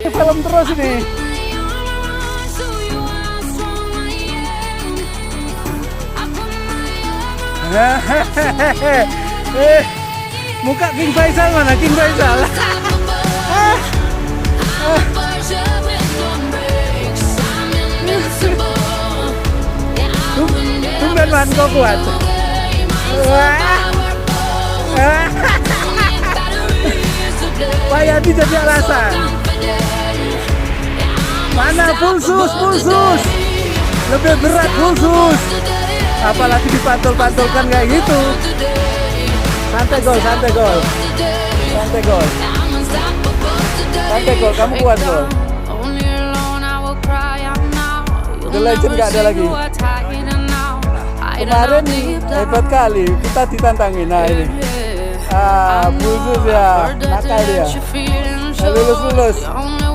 Film terus ini. Muka King Faisal mana? King Faisal. Tumben man kok kuat. Pak Yadi jadi alasan. Mana pulsus? Lebih berat pulsus. Apalagi dipantul-pantulkan kayak gitu. Santai gol. Kamu kuat gol. The Legend gak ada lagi. Kemarin hebat kali kita ditantangin. Nah ini pulsus ya, nakal dia. Lulus